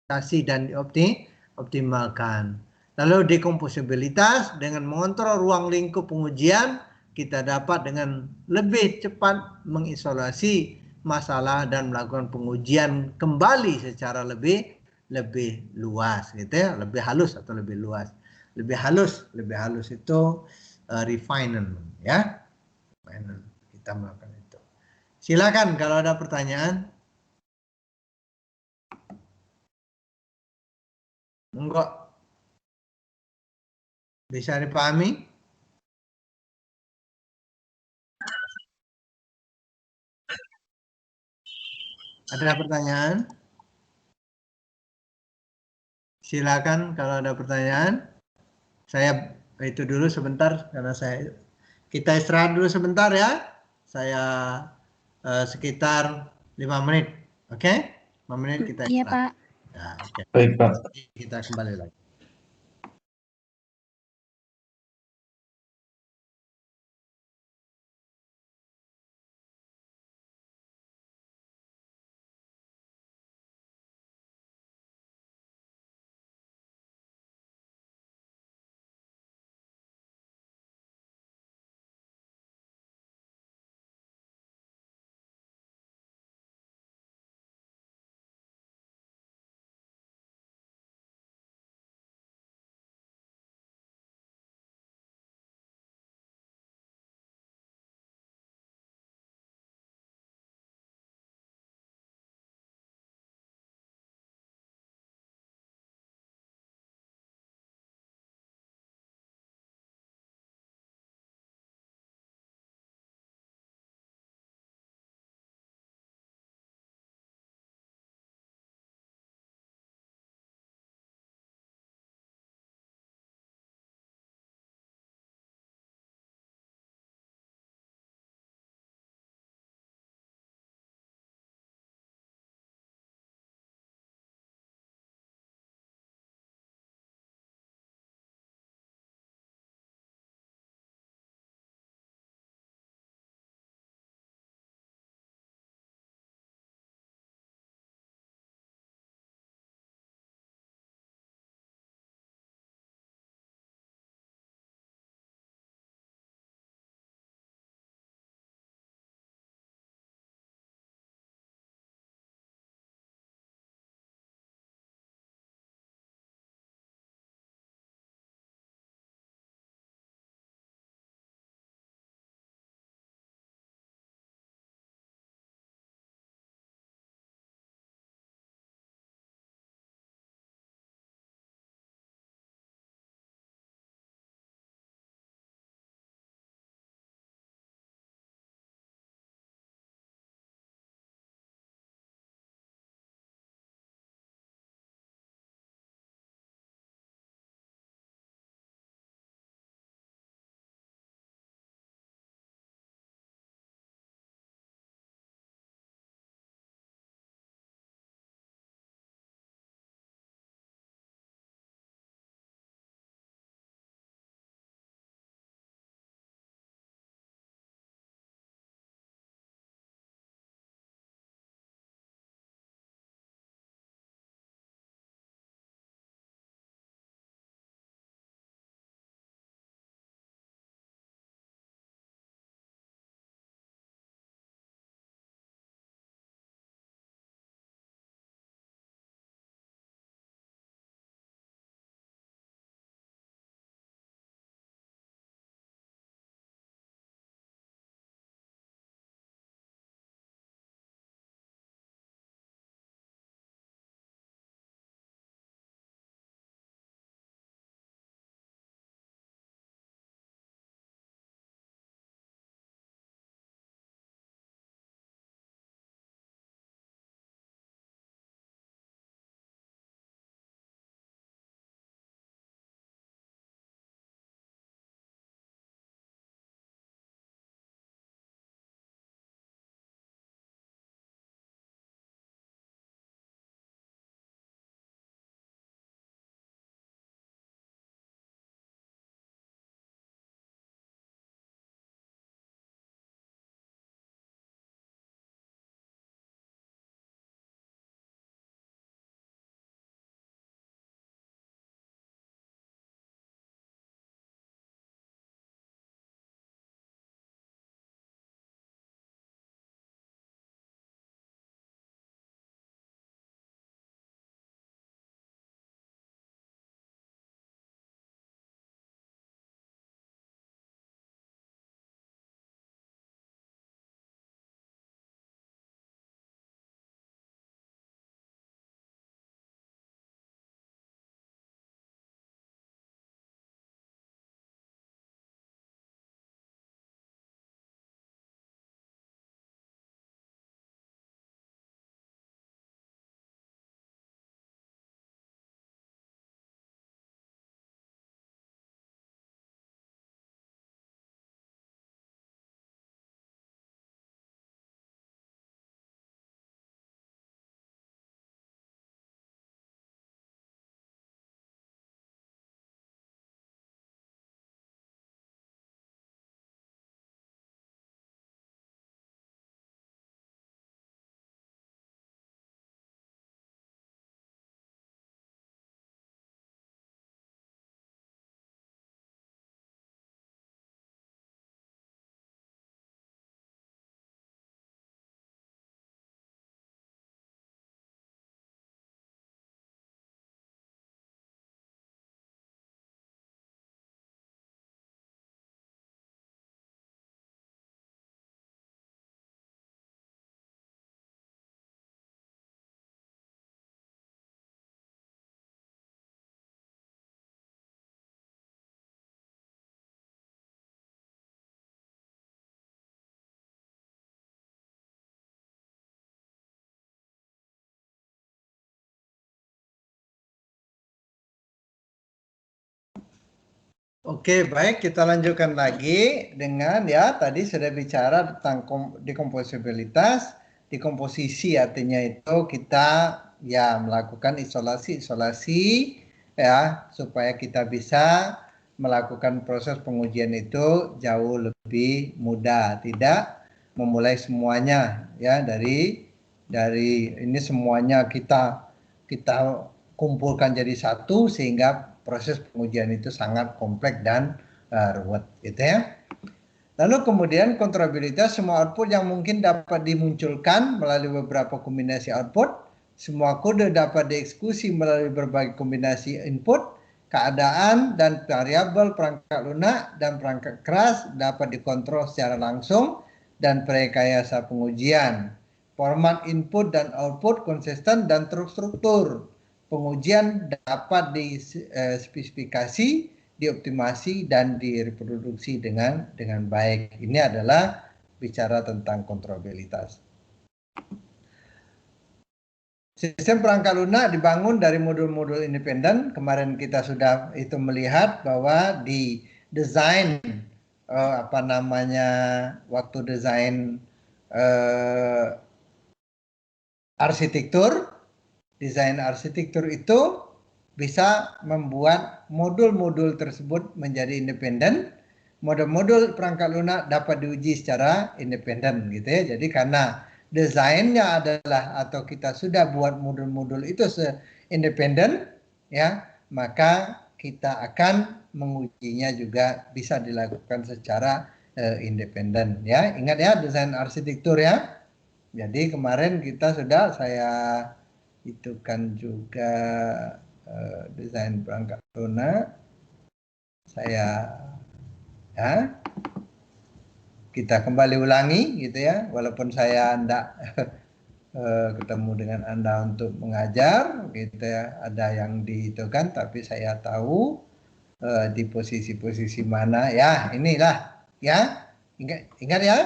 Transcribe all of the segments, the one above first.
dan dioptimalkan. Lalu dekomposibilitas dengan mengontrol ruang lingkup pengujian, kita dapat dengan lebih cepat mengisolasi masalah dan melakukan pengujian kembali secara lebih luas gitu ya, lebih halus atau lebih luas. Lebih halus itu refinement ya. Kita melakukan itu. Silakan kalau ada pertanyaan. Enggak bisa dipahami? Ada pertanyaan? Silakan kalau ada pertanyaan. Saya itu dulu sebentar karena kita istirahat dulu sebentar ya. Saya sekitar 5 menit. Oke? 5 menit kita Iya, istirahat. Pak. Ya, oke. Baik, Pak. Kita kembali lagi. Oke, baik, kita lanjutkan lagi dengan ya tadi sudah bicara tentang dekomposibilitas. Dekomposisi artinya itu kita ya melakukan isolasi ya supaya kita bisa melakukan proses pengujian itu jauh lebih mudah, tidak memulai semuanya ya dari ini semuanya kita kumpulkan jadi satu sehingga proses pengujian itu sangat kompleks dan ruwet gitu ya. Lalu kemudian kontrolabilitas, semua output yang mungkin dapat dimunculkan melalui beberapa kombinasi output, semua kode dapat dieksekusi melalui berbagai kombinasi input, keadaan dan variabel perangkat lunak dan perangkat keras dapat dikontrol secara langsung dan rekayasa pengujian. Format input dan output konsisten dan terstruktur. Pengujian dapat dispesifikasi, dioptimasi dan direproduksi dengan baik. Ini adalah bicara tentang kontrolabilitas. Sistem perangkat lunak dibangun dari modul-modul independen. Kemarin kita sudah itu melihat bahwa di desain waktu desain arsitektur, desain arsitektur itu bisa membuat modul-modul tersebut menjadi independen. Modul-modul perangkat lunak dapat diuji secara independen gitu ya. Jadi karena desainnya adalah atau kita sudah buat modul-modul itu independen ya, maka kita akan mengujinya juga bisa dilakukan secara independen ya. Ingat ya desain arsitektur ya. Jadi kemarin kita sudah saya itu kan juga desain perangkat lunak saya ya kita kembali ulangi gitu ya, walaupun saya tidak ketemu dengan Anda untuk mengajar gitu ya, ada yang dihitungkan tapi saya tahu di posisi-posisi mana ya, inilah ya, ingat ya,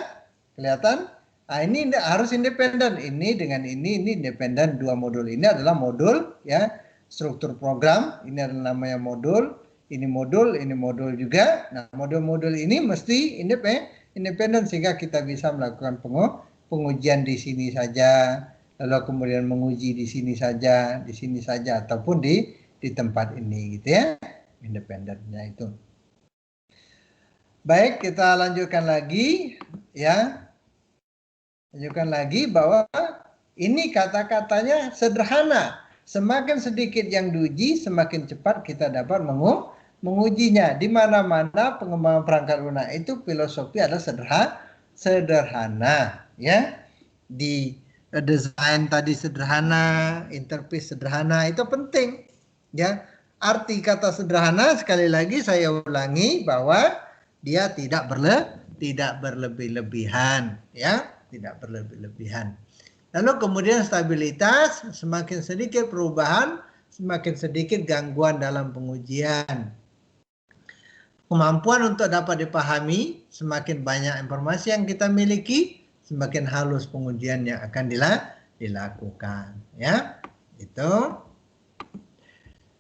kelihatan. Nah, ini harus independen, ini dengan ini independen. Dua modul ini adalah modul ya, struktur program, ini adalah namanya modul, ini modul juga. Nah, modul-modul ini mesti independen sehingga kita bisa melakukan pengujian di sini saja, lalu kemudian menguji di sini saja, ataupun di tempat ini gitu ya, independennya itu. Baik, kita lanjutkan lagi ya. Tunjukkan lagi bahwa ini kata-katanya sederhana. Semakin sedikit yang diuji, semakin cepat kita dapat mengujinya. Di mana-mana pengembangan perangkat lunak itu filosofi adalah sederhana, ya. Di desain tadi sederhana, interface sederhana itu penting, ya. Arti kata sederhana sekali lagi saya ulangi bahwa dia tidak berlebih-lebihan, ya. Tidak berlebih-lebihan. Lalu kemudian stabilitas, semakin sedikit perubahan, semakin sedikit gangguan dalam pengujian. Kemampuan untuk dapat dipahami, semakin banyak informasi yang kita miliki, semakin halus pengujian yang akan dilakukan. Ya, itu.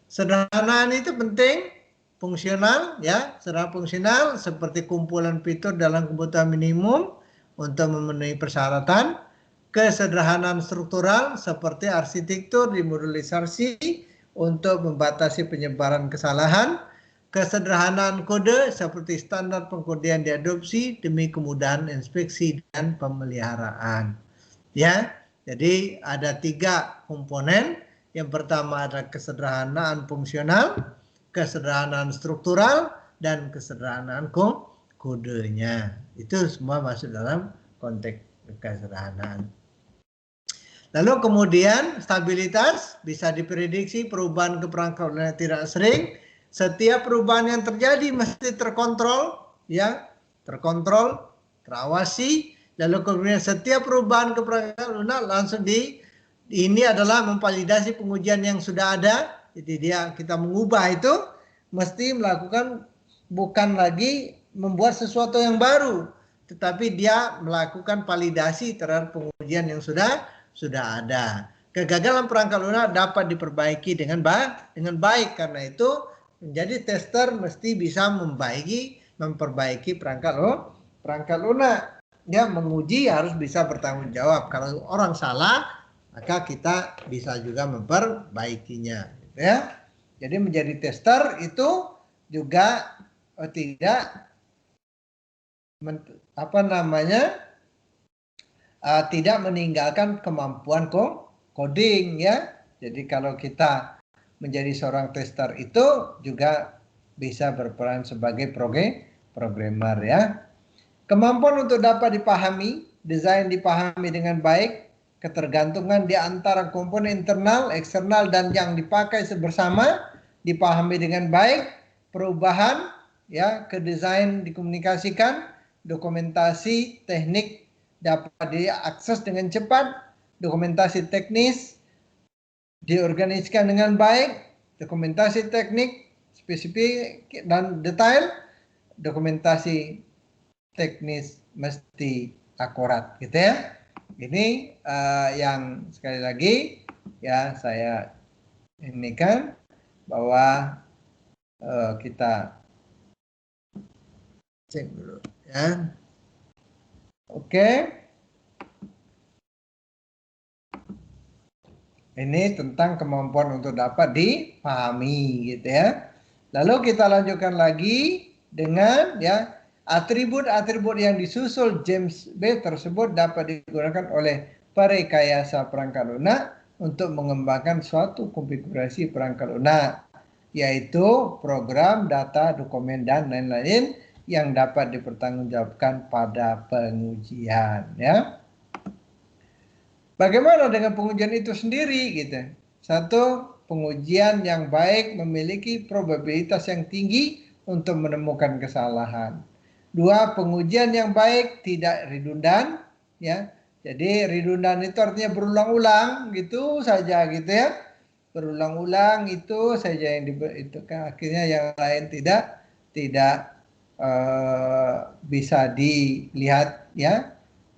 Sederhanaan itu penting, fungsional, ya, sederhana fungsional seperti kumpulan fitur dalam kebutuhan minimum untuk memenuhi persyaratan. Kesederhanaan struktural seperti arsitektur dimodulisasi untuk membatasi penyebaran kesalahan. Kesederhanaan kode seperti standar pengkodean diadopsi demi kemudahan inspeksi dan pemeliharaan. Ya, jadi ada 3 komponen. Yang pertama adalah kesederhanaan fungsional, kesederhanaan struktural, dan kesederhanaan kodenya. Itu semua masuk dalam konteks kesederhanaan. Lalu kemudian stabilitas, bisa diprediksi perubahan ke perangkat lunak tidak sering. Setiap perubahan yang terjadi mesti terkontrol, ya, terkontrol, terawasi. Lalu kemudian setiap perubahan ke perangkat lunak langsung ini adalah memvalidasi pengujian yang sudah ada. Jadi kita mengubah itu mesti melakukan, bukan lagi membuat sesuatu yang baru, tetapi dia melakukan validasi terhadap pengujian yang sudah ada. Kegagalan perangkat lunak dapat diperbaiki dengan baik. Karena itu Menjadi tester mesti bisa memperbaiki perangkat lunak. Ya, menguji harus bisa bertanggung jawab. Kalau orang salah, maka kita bisa juga memperbaikinya, gitu ya. Jadi menjadi tester itu juga tidak tidak meninggalkan kemampuan coding ya. Jadi kalau kita menjadi seorang tester itu juga bisa berperan sebagai programmer ya. Kemampuan untuk dapat dipahami, desain dipahami dengan baik, ketergantungan di antara komponen internal, eksternal, dan yang dipakai bersama dipahami dengan baik, perubahan ya ke desain dikomunikasikan, dokumentasi teknik dapat diakses dengan cepat, dokumentasi teknis diorganisasikan dengan baik, dokumentasi teknik spesifik dan detail, dokumentasi teknis mesti akurat, gitu ya. Ini yang sekali lagi ya saya ini kan bahwa kita cek dulu ya. Oke. Ini tentang kemampuan untuk dapat dipahami, gitu ya. Lalu kita lanjutkan lagi dengan ya atribut-atribut yang disusul James B tersebut dapat digunakan oleh perekayasa perangkat lunak untuk mengembangkan suatu konfigurasi perangkat lunak, yaitu program, data, dokumen, dan lain-lain yang dapat dipertanggungjawabkan pada pengujian ya. Bagaimana dengan pengujian itu sendiri gitu? Satu, pengujian yang baik memiliki probabilitas yang tinggi untuk menemukan kesalahan. Dua, pengujian yang baik tidak redundan ya. Jadi redundan itu artinya berulang-ulang gitu saja gitu ya. Berulang-ulang itu saja yang itu akhirnya yang lain tidak bisa dilihat ya.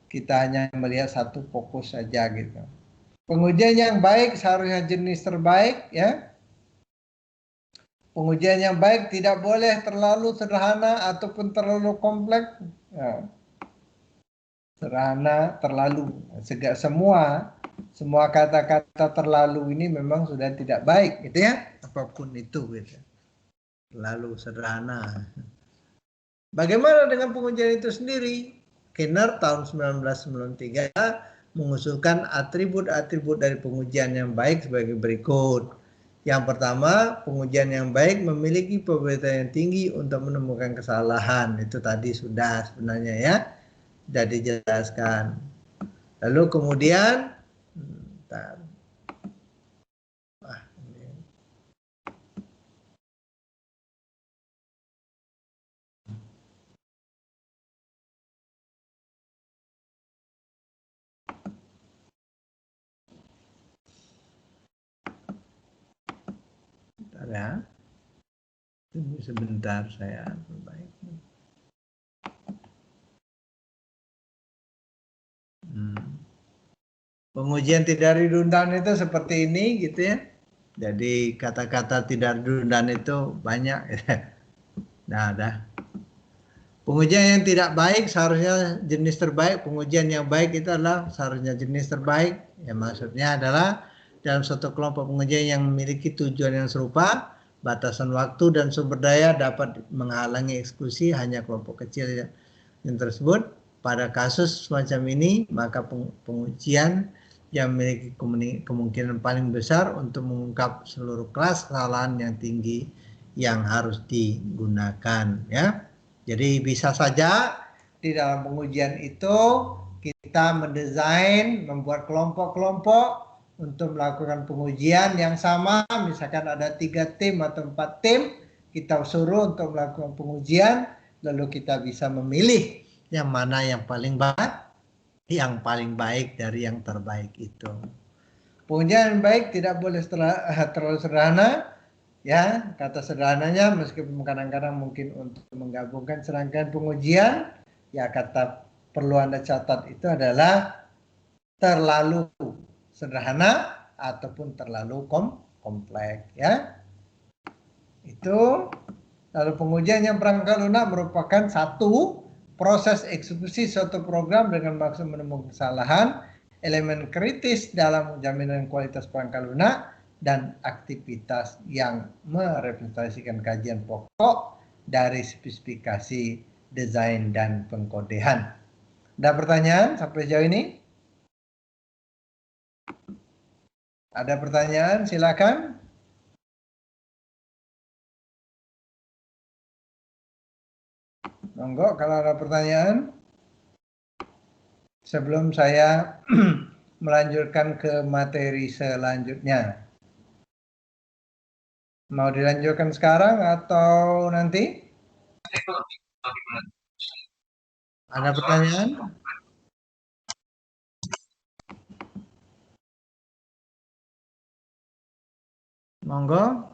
Kita hanya melihat satu fokus saja gitu. Pengujian yang baik seharusnya jenis terbaik ya. Pengujian yang baik tidak boleh terlalu sederhana ataupun terlalu kompleks. Ya. Sederhana terlalu semua kata-kata terlalu ini memang sudah tidak baik gitu ya. Apapun itu gitu. Terlalu sederhana. Bagaimana dengan pengujian itu sendiri? Skinner tahun 1993 mengusulkan atribut-atribut dari pengujian yang baik sebagai berikut. Yang pertama, pengujian yang baik memiliki probabilitas yang tinggi untuk menemukan kesalahan. Itu tadi sudah sebenarnya ya, sudah dijelaskan. Lalu kemudian, ya. Tunggu sebentar saya perbaiki. Pengujian tidak redundan itu seperti ini gitu ya. Jadi kata-kata tidak redundan itu banyak. Nah, dah. Pengujian yang tidak baik seharusnya jenis terbaik. Pengujian yang baik itu adalah seharusnya jenis terbaik. Ya, maksudnya adalah dalam suatu kelompok pengujian yang memiliki tujuan yang serupa, batasan waktu dan sumber daya dapat menghalangi eksekusi hanya kelompok kecil yang tersebut. Pada kasus semacam ini, maka pengujian yang memiliki kemungkinan paling besar untuk mengungkap seluruh kelas kesalahan yang tinggi yang harus digunakan ya. Jadi bisa saja di dalam pengujian itu kita mendesain, membuat kelompok-kelompok untuk melakukan pengujian yang sama. Misalkan ada 3 tim atau 4 tim, kita suruh untuk melakukan pengujian, lalu kita bisa memilih yang mana yang paling baik dari yang terbaik itu. Pengujian yang baik tidak boleh terlalu sederhana. Ya, kata sederhananya meskipun kadang-kadang mungkin untuk menggabungkan serangkaian pengujian, ya kata perlu Anda catat itu adalah terlalu sederhana ataupun terlalu kompleks ya. Itu itu. Lalu pengujian yang perangkat lunak merupakan satu proses eksekusi suatu program dengan maksud menemukan kesalahan, elemen kritis dalam jaminan kualitas perangkat lunak, dan aktivitas yang merepresentasikan kajian pokok dari spesifikasi desain dan pengkodean. Ada pertanyaan sampai sejauh ini? Ada pertanyaan? Silakan. Monggo kalau ada pertanyaan. Sebelum saya melanjutkan ke materi selanjutnya. Mau dilanjutkan sekarang atau nanti? Ada pertanyaan? Monggo.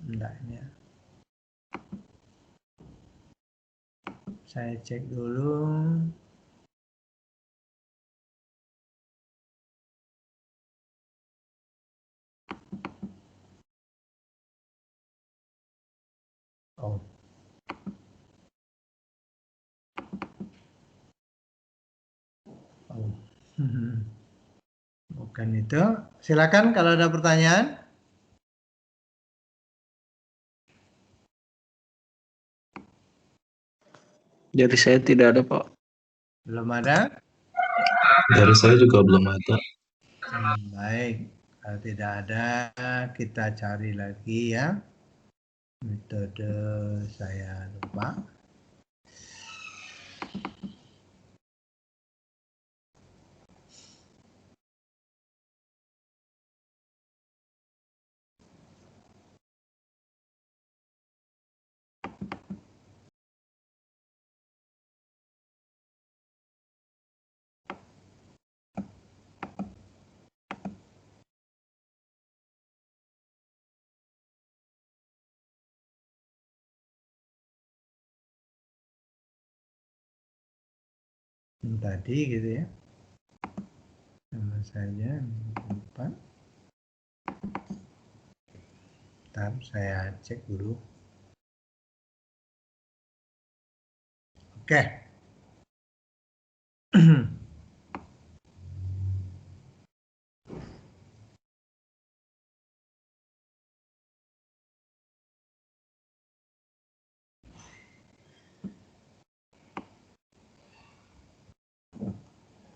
Enggak ini ya. Saya cek dulu. Oh. Oh. Bukan itu. Silakan kalau ada pertanyaan. Dari saya tidak ada, Pak. Belum ada? Dari saya juga belum ada. Baik. Kalau tidak ada, kita cari lagi ya. Metode saya lupa. Tadi gitu ya. Sama saja lupa. Bentar, saya cek dulu. Oke.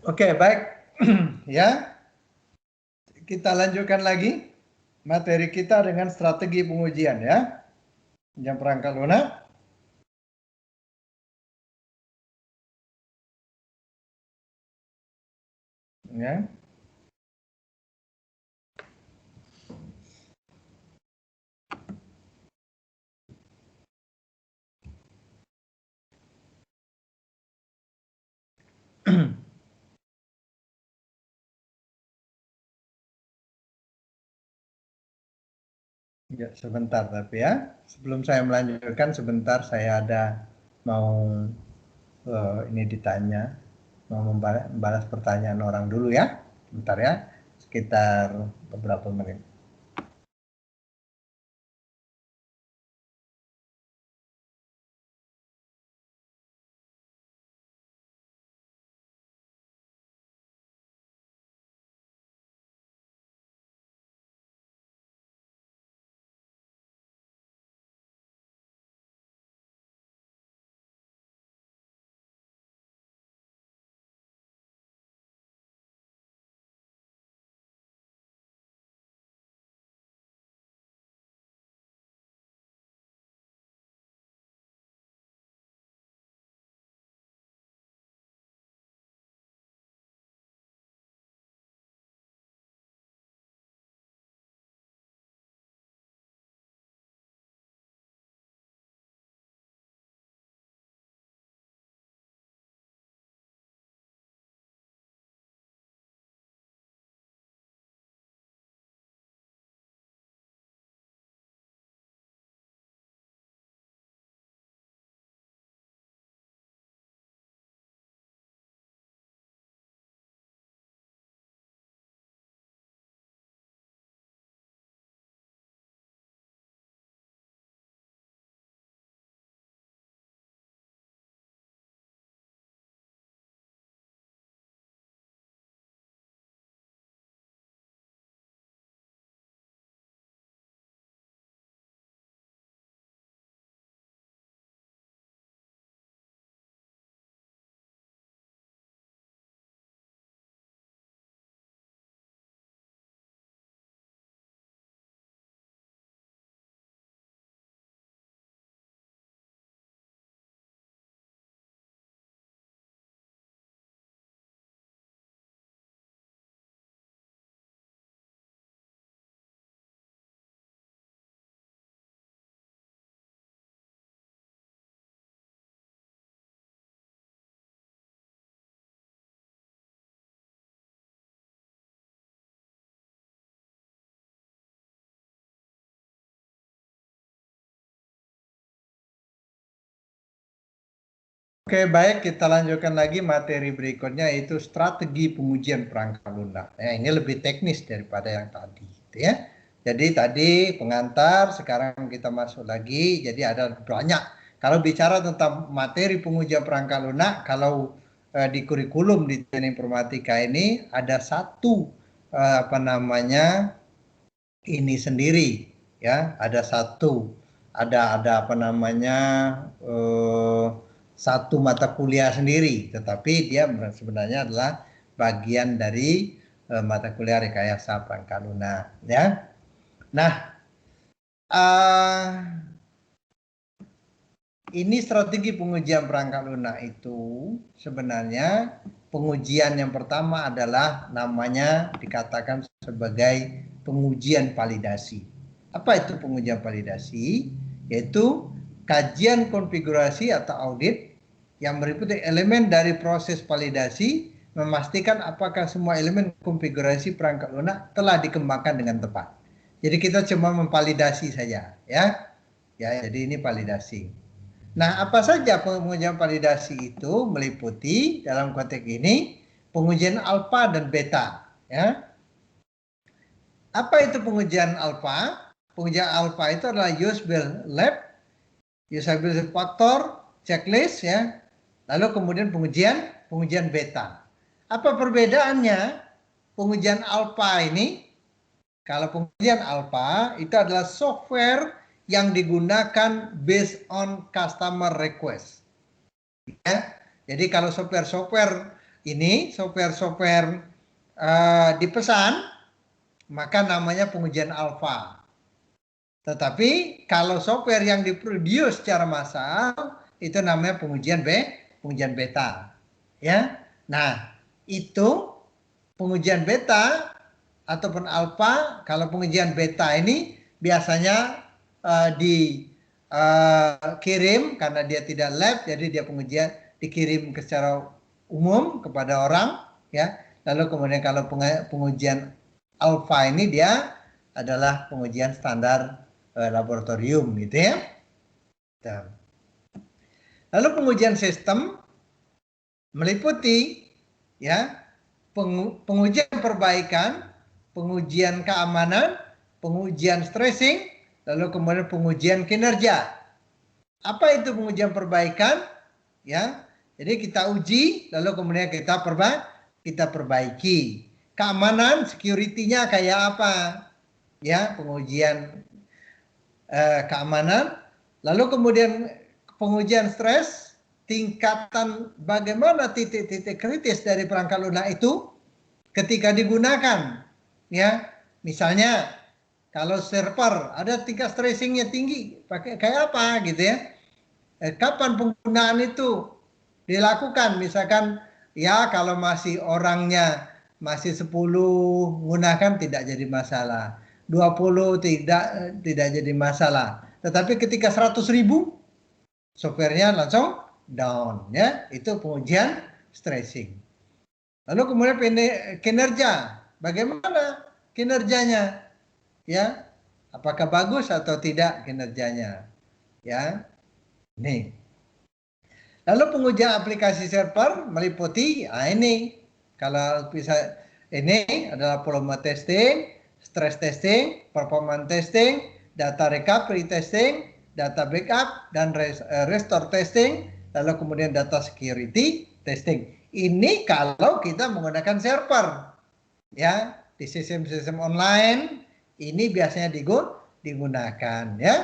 Oke, baik. Ya. Kita lanjutkan lagi materi kita dengan strategi pengujian ya. Yang perangkat lunak. Ya. Ya, sebentar tapi ya. Sebelum saya melanjutkan sebentar saya ada mau ini ditanya, mau membalas pertanyaan orang dulu ya. Bentar ya. Sekitar beberapa menit. Oke, baik, kita lanjutkan lagi materi berikutnya, yaitu strategi pengujian perangkat lunak. Ya, ini lebih teknis daripada yang tadi, gitu ya. Jadi tadi pengantar, sekarang kita masuk lagi. Jadi ada banyak. Kalau bicara tentang materi pengujian perangkat lunak, kalau di kurikulum di teknik informatika ini ada satu ini sendiri, ya. Ada satu, ada apa namanya? Satu mata kuliah sendiri, tetapi dia sebenarnya adalah bagian dari mata kuliah rekayasa perangkat lunak, ya. Nah, ini strategi pengujian perangkat lunak itu sebenarnya pengujian yang pertama adalah namanya dikatakan sebagai pengujian validasi. Apa itu pengujian validasi? Yaitu kajian konfigurasi atau audit yang meliputi elemen dari proses validasi, memastikan apakah semua elemen konfigurasi perangkat lunak telah dikembangkan dengan tepat. Jadi kita cuma memvalidasi saja, ya. Ya, jadi ini validasi. Nah, apa saja pengujian validasi itu? Meliputi dalam konteks ini pengujian alfa dan beta, ya. Apa itu pengujian alfa? Pengujian alfa itu adalah usable lab, usability factor, checklist, ya. Lalu kemudian pengujian beta. Apa perbedaannya? Pengujian alfa ini, kalau pengujian alfa itu adalah software yang digunakan based on customer request. Ya. Jadi kalau software ini, software dipesan, maka namanya pengujian alfa. Tetapi kalau software yang diproduce secara massal itu namanya pengujian beta. Ya. Nah, itu pengujian beta ataupun alfa. Kalau pengujian beta ini biasanya dikirim karena dia tidak lab, jadi dia pengujian dikirim secara umum kepada orang, ya. Lalu kemudian kalau pengujian alfa ini dia adalah pengujian standar laboratorium, gitu ya. Lalu pengujian sistem meliputi, ya, pengujian perbaikan, pengujian keamanan, pengujian stressing, lalu kemudian pengujian kinerja. Apa itu pengujian perbaikan? Ya, jadi kita uji, lalu kemudian kita perbaiki. Keamanan, security-nya kayak apa? Ya, pengujian keamanan. Lalu kemudian pengujian stres, tingkatan bagaimana titik-titik kritis dari perangkat lunak itu ketika digunakan, ya. Misalnya kalau server ada tingkat stressingnya tinggi, pakai kayak apa, gitu ya. Kapan penggunaan itu dilakukan? Misalkan, ya, kalau masih orangnya masih 10 gunakan tidak jadi masalah, 20 tidak jadi masalah. Tetapi ketika 100.000, softwarenya langsung down, ya. Itu pengujian stressing. Lalu kemudian kinerja, bagaimana kinerjanya, ya, apakah bagus atau tidak kinerjanya, ya. Nih. Lalu pengujian aplikasi server meliputi, ini kalau bisa, ini adalah volume testing, stress testing, performance testing, data recovery testing, data backup, dan restore testing, lalu kemudian data security testing. Ini kalau kita menggunakan server, ya. Di sistem-sistem online ini biasanya digunakan, ya.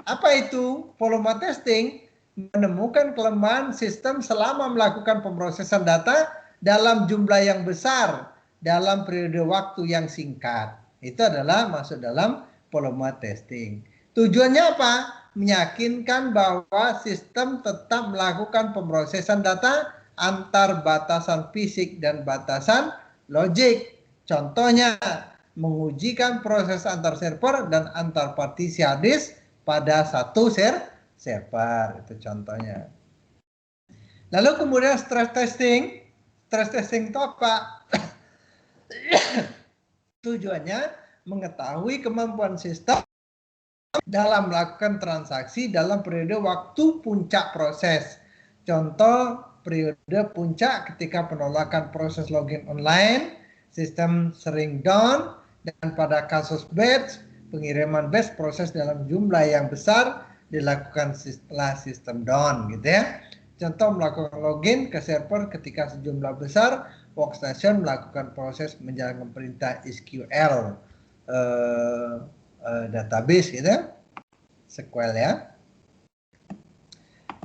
Apa itu volume testing? Menemukan kelemahan sistem selama melakukan pemrosesan data dalam jumlah yang besar dalam periode waktu yang singkat. Itu adalah masuk dalam volume testing. Tujuannya apa? Meyakinkan bahwa sistem tetap melakukan pemrosesan data antar batasan fisik dan batasan logik. Contohnya, mengujikan proses antar server dan antar partisi hard disk pada satu server, itu contohnya. Lalu kemudian stress testing itu apa? Tujuannya mengetahui kemampuan sistem dalam melakukan transaksi dalam periode waktu puncak proses. Contoh periode puncak ketika penolakan proses login online, sistem sering down, dan pada kasus batch, pengiriman batch proses dalam jumlah yang besar dilakukan setelah sistem down gitu ya. Contoh melakukan login ke server ketika sejumlah besar workstation melakukan proses menjalankan perintah SQL database gitu ya, SQL ya.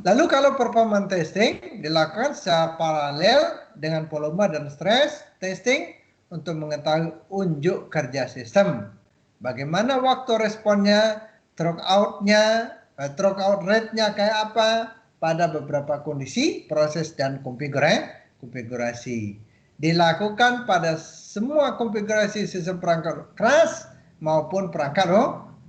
Lalu kalau performance testing dilakukan secara paralel dengan volume dan stress testing untuk mengetahui unjuk kerja sistem. Bagaimana waktu responnya, throughout rate-nya kayak apa pada beberapa kondisi, proses dan konfigurasi. Dilakukan pada semua konfigurasi sistem perangkat keras maupun perangkat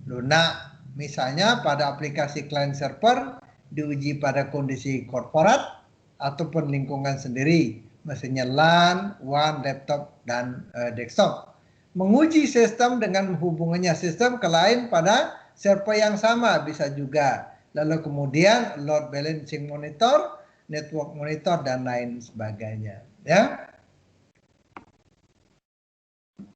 lunak. Misalnya pada aplikasi client server diuji pada kondisi korporat ataupun lingkungan sendiri, mesinnya LAN, WAN, laptop, dan desktop. Menguji sistem dengan hubungannya sistem ke lain pada server yang sama bisa juga. Lalu kemudian load balancing monitor, network monitor, dan lain sebagainya. Ya.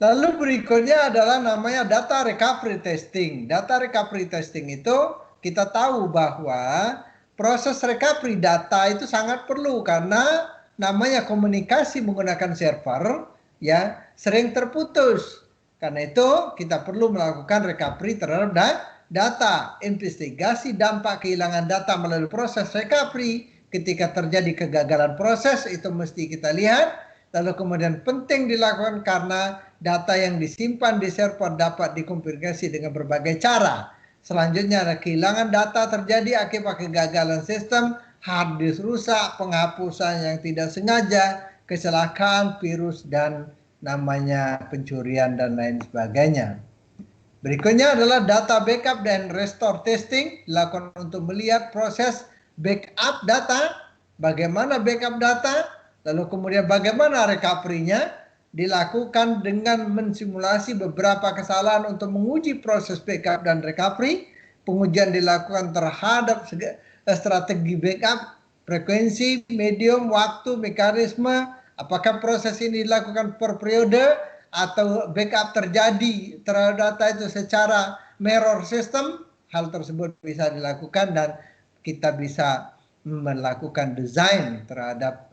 Lalu berikutnya adalah namanya data recovery testing. Data recovery testing itu kita tahu bahwa proses recovery data itu sangat perlu karena namanya komunikasi menggunakan server ya sering terputus. Karena itu kita perlu melakukan recovery terhadap data. Investigasi dampak kehilangan data melalui proses recovery ketika terjadi kegagalan proses itu mesti kita lihat. Lalu kemudian penting dilakukan karena data yang disimpan di server dapat dikonfigurasi dengan berbagai cara. Selanjutnya ada kehilangan data terjadi akibat kegagalan sistem, hard disk rusak, penghapusan yang tidak sengaja, kecelakaan, virus, dan namanya pencurian dan lain sebagainya. Berikutnya adalah data backup dan restore testing dilakukan untuk melihat proses backup data, bagaimana backup data, lalu kemudian bagaimana recovery-nya. Dilakukan dengan mensimulasi beberapa kesalahan untuk menguji proses backup dan recovery. Pengujian dilakukan terhadap strategi backup, frekuensi, medium, waktu, mekanisme. Apakah proses ini dilakukan per periode atau backup terjadi terhadap data itu secara mirror system. Hal tersebut bisa dilakukan dan kita bisa melakukan desain terhadap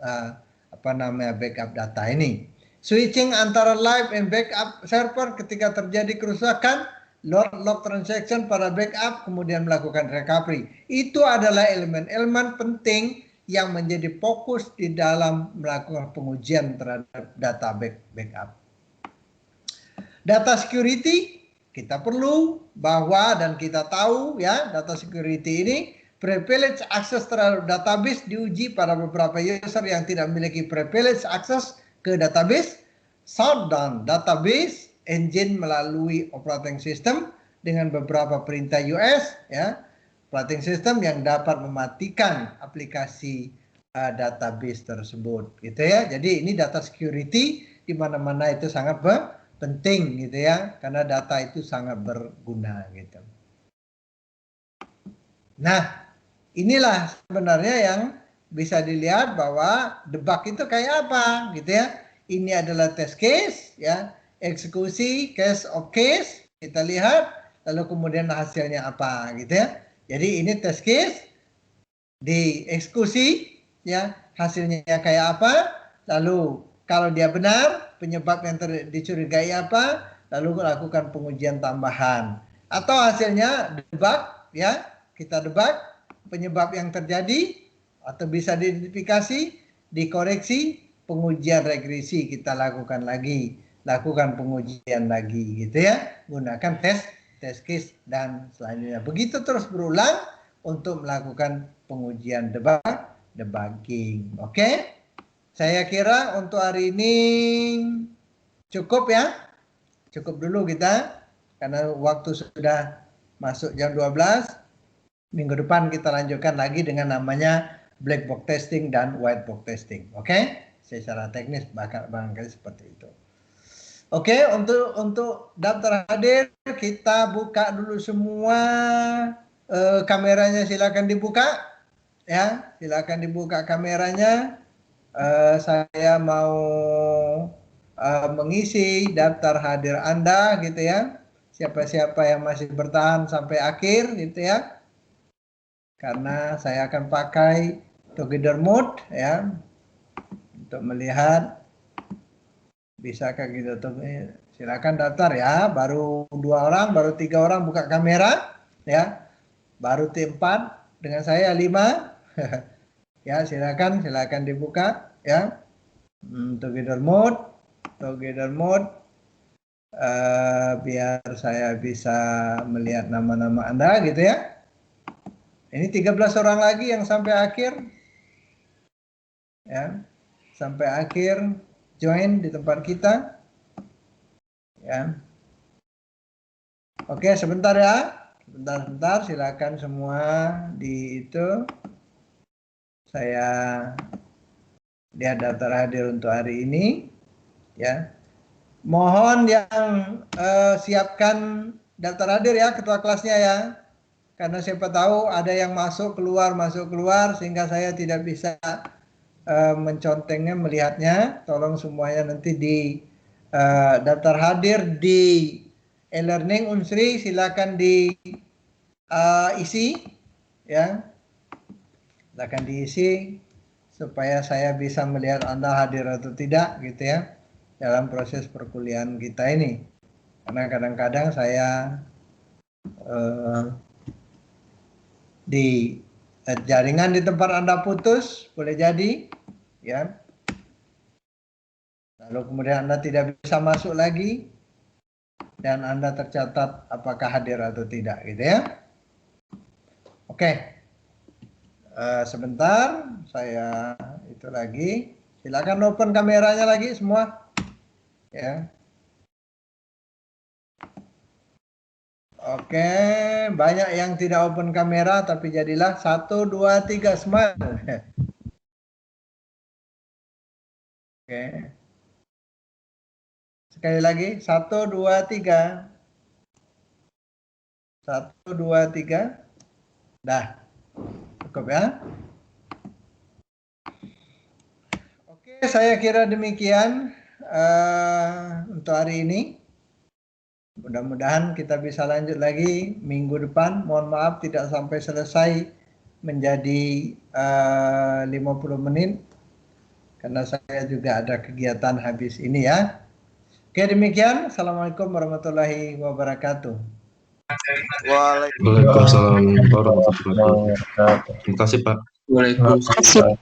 backup data ini. Switching antara live and backup server ketika terjadi kerusakan, log transaction pada backup, kemudian melakukan recovery. Itu adalah elemen-elemen penting yang menjadi fokus di dalam melakukan pengujian terhadap data backup. Data security, kita perlu bahwa dan kita tahu ya data security ini privilege access terhadap database diuji pada beberapa user yang tidak memiliki privilege access ke database, shutdown database engine melalui operating system dengan beberapa perintah US ya, operating system yang dapat mematikan aplikasi database tersebut gitu ya. Jadi ini data security di mana-mana itu sangat penting gitu ya, karena data itu sangat berguna gitu. Nah, inilah sebenarnya yang bisa dilihat bahwa debug itu kayak apa gitu ya. Ini adalah test case ya, eksekusi case of case, kita lihat lalu kemudian hasilnya apa gitu ya. Jadi ini test case, dieksekusi ya, hasilnya kayak apa, lalu kalau dia benar penyebab yang dicurigai apa, lalu lakukan pengujian tambahan. Atau hasilnya debug ya, kita debug penyebab yang terjadi atau bisa diidentifikasi, dikoreksi, pengujian regresi kita lakukan lagi, lakukan pengujian lagi gitu ya, gunakan test case dan selanjutnya. Begitu terus berulang untuk melakukan pengujian debugging. Oke? Saya kira untuk hari ini cukup ya. Cukup dulu kita karena waktu sudah masuk jam 12. Minggu depan kita lanjutkan lagi dengan namanya black box testing dan white box testing. Oke? Secara teknis barangkali seperti itu. Oke, untuk daftar hadir kita buka dulu semua kameranya, silakan dibuka. ya, silakan dibuka kameranya. Saya mau mengisi daftar hadir Anda gitu ya. Siapa-siapa yang masih bertahan sampai akhir gitu ya. Karena saya akan pakai together mode ya untuk melihat bisakah gitu. Silakan daftar ya. Baru 2 orang, baru 3 orang buka kamera ya. Baru T4 dengan saya 5. Ya, silakan dibuka ya. Together mode biar saya bisa melihat nama-nama Anda gitu ya. Ini 13 orang lagi yang sampai akhir ya. Sampai akhir join di tempat kita ya. Oke, sebentar ya. Sebentar, silakan semua di itu. Saya lihat daftar hadir untuk hari ini ya. Mohon yang siapkan daftar hadir ya, ketua kelasnya ya. Karena siapa tahu ada yang masuk keluar sehingga saya tidak bisa mencontengnya, melihatnya. Tolong semuanya nanti di daftar hadir di e-learning Unsri, silakan diisi ya. Silakan diisi supaya saya bisa melihat Anda hadir atau tidak gitu ya dalam proses perkuliahan kita ini. Karena kadang-kadang saya di jaringan di tempat Anda putus, boleh jadi ya. Lalu kemudian Anda tidak bisa masuk lagi dan Anda tercatat apakah hadir atau tidak gitu ya. Oke. Sebentar, saya itu lagi. Silakan open kameranya lagi semua. Ya. Oke, banyak yang tidak open kamera tapi jadilah 1, 2, 3 smile. Oke. Sekali lagi 1, 2, 3. 1, 2, 3. Dah. Cukup ya. Oke, saya kira demikian untuk hari ini. Mudah-mudahan kita bisa lanjut lagi minggu depan. Mohon maaf tidak sampai selesai menjadi 50 menit. Karena saya juga ada kegiatan habis ini ya. Oke, demikian. Assalamualaikum warahmatullahi wabarakatuh. Waalaikumsalam warahmatullahi wabarakatuh. Terima kasih Pak. Waalaikumsalam.